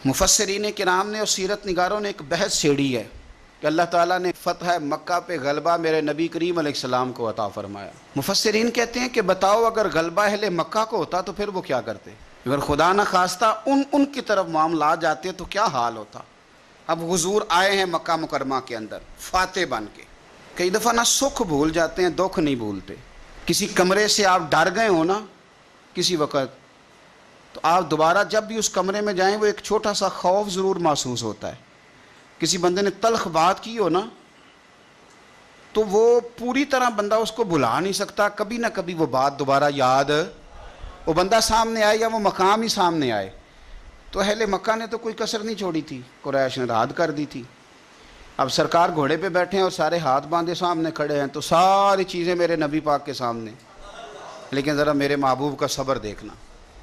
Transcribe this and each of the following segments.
مفسرین کرام نے اور سیرت نگاروں نے ایک بحث چھیڑی ہے کہ اللہ تعالیٰ نے فتح مکہ پہ غلبہ میرے نبی کریم علیہ السلام کو عطا فرمایا۔ مفسرین کہتے ہیں کہ بتاؤ اگر غلبہ اہل مکہ کو ہوتا تو پھر وہ کیا کرتے؟ اگر خدا نہ خواستہ ان کی طرف معاملات جاتے تو کیا حال ہوتا؟ اب حضور آئے ہیں مکہ مکرمہ کے اندر فاتح بن کے۔ کئی دفعہ نہ سکھ بھول جاتے ہیں، دکھ نہیں بھولتے۔ کسی کمرے سے آپ ڈر گئے ہو نا کسی وقت، تو آپ دوبارہ جب بھی اس کمرے میں جائیں وہ ایک چھوٹا سا خوف ضرور محسوس ہوتا ہے۔ کسی بندے نے تلخ بات کی ہو نا تو وہ پوری طرح بندہ اس کو بھلا نہیں سکتا، کبھی نہ کبھی وہ بات دوبارہ یاد، وہ بندہ سامنے آئے یا وہ مقام ہی سامنے آئے۔ تو اہل مکہ نے تو کوئی کسر نہیں چھوڑی تھی، قریش نے رعد کر دی تھی۔ اب سرکار گھوڑے پہ بیٹھے ہیں اور سارے ہاتھ باندھے سامنے کھڑے ہیں، تو ساری چیزیں میرے نبی پاک کے سامنے، لیکن ذرا میرے محبوب کا صبر دیکھنا۔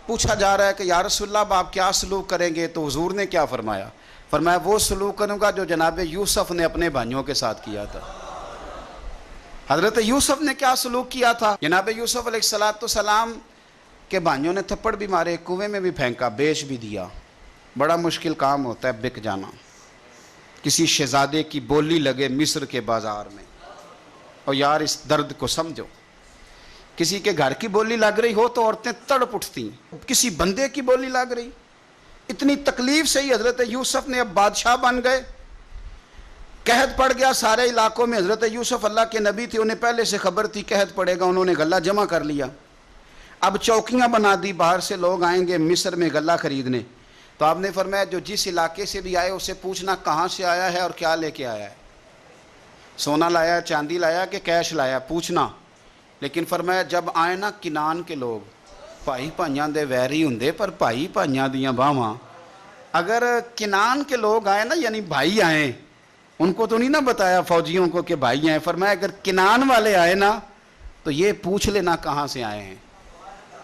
پوچھا جا رہا ہے کہ یا رسول اللہ اب آپ کیا سلوک کریں گے؟ تو حضور نے کیا فرمایا؟ فرمایا وہ سلوک کروں گا جو جناب یوسف نے اپنے بھائیوں کے ساتھ کیا تھا۔ حضرت یوسف نے کیا سلوک کیا تھا؟ جناب یوسف علیہ السلام کے بھائیوں نے تھپڑ بھی مارے، کنویں میں بھی پھینکا، بیچ بھی دیا۔ بڑا مشکل کام ہوتا ہے بک جانا۔ کسی شہزادے کی بولی لگے مصر کے بازار میں، اور یار اس درد کو سمجھو، کسی کے گھر کی بولی لگ رہی ہو تو عورتیں تڑپ اٹھتی، کسی بندے کی بولی لگ رہی، اتنی تکلیف سے ہی حضرت یوسف نے اب بادشاہ بن گئے۔ قحط پڑ گیا سارے علاقوں میں۔ حضرت یوسف اللہ کے نبی تھے، انہیں پہلے سے خبر تھی قحط پڑے گا، انہوں نے غلہ جمع کر لیا۔ اب چوکیاں بنا دی، باہر سے لوگ آئیں گے مصر میں غلہ خریدنے، تو آپ نے فرمایا جو جس علاقے سے بھی آئے اسے پوچھنا کہاں سے آیا ہے اور کیا لے کے آیا ہے، سونا لایا، چاندی لایا کہ کیش لایا، پوچھنا۔ لیکن فرمایا جب آئے نا کنان کے لوگ، بھائی بھائیاں دے ویری ہوندے پر بھائی بھائیاں دیاں باواں، اگر کنان کے لوگ آئے نا یعنی بھائی آئیں، ان کو تو نہیں نا بتایا فوجیوں کو کہ بھائی آئے، فرمایا اگر کنان والے آئے نا تو یہ پوچھ لینا کہاں سے آئے ہیں،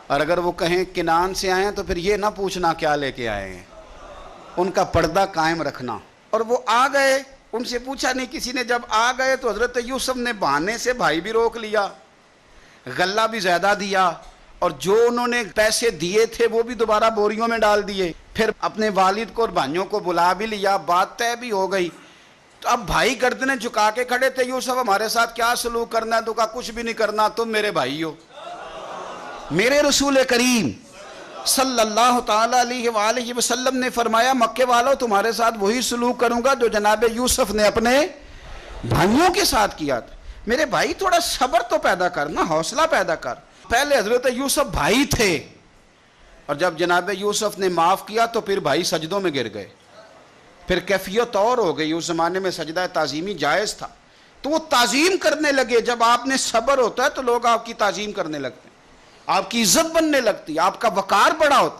اور اگر وہ کہیں کنان سے آئے ہیں تو پھر یہ نہ پوچھنا کیا لے کے آئے ہیں، ان کا پردہ قائم رکھنا۔ اور وہ آ گئے، ان سے پوچھا نہیں کسی نے۔ جب آ گئے تو حضرت یوسف نے بہانے سے بھائی بھی روک لیا، غلہ بھی زیادہ دیا، اور جو انہوں نے پیسے دیے تھے وہ بھی دوبارہ بوریوں میں ڈال دیے۔ پھر اپنے والد کو اور بھائیوں کو بلا بھی لیا، بات طے بھی ہو گئی۔ تو اب بھائی گردنیں جھکا کے کھڑے تھے، یوسف ہمارے ساتھ کیا سلوک کرنا ہے؟ تو کہا کچھ بھی نہیں کرنا، تم میرے بھائی ہو۔ میرے رسول کریم صلی اللہ تعالی علیہ وآلہ وسلم نے فرمایا مکے والوں تمہارے ساتھ وہی سلوک کروں گا جو جناب یوسف نے اپنے بھائیوں کے ساتھ کیا تھا۔ میرے بھائی تھوڑا صبر تو پیدا کرنا، حوصلہ پیدا کر۔ پہلے حضرت یوسف بھائی تھے، اور جب جناب یوسف نے معاف کیا تو پھر بھائی سجدوں میں گر گئے، پھر کیفیت اور ہو گئی۔ اس زمانے میں سجدہ تعظیمی جائز تھا، تو وہ تعظیم کرنے لگے۔ جب آپ نے صبر ہوتا ہے تو لوگ آپ کی تعظیم کرنے لگتے ہیں، آپ کی عزت بننے لگتی ہے، آپ کا وقار بڑا ہوتا ہے۔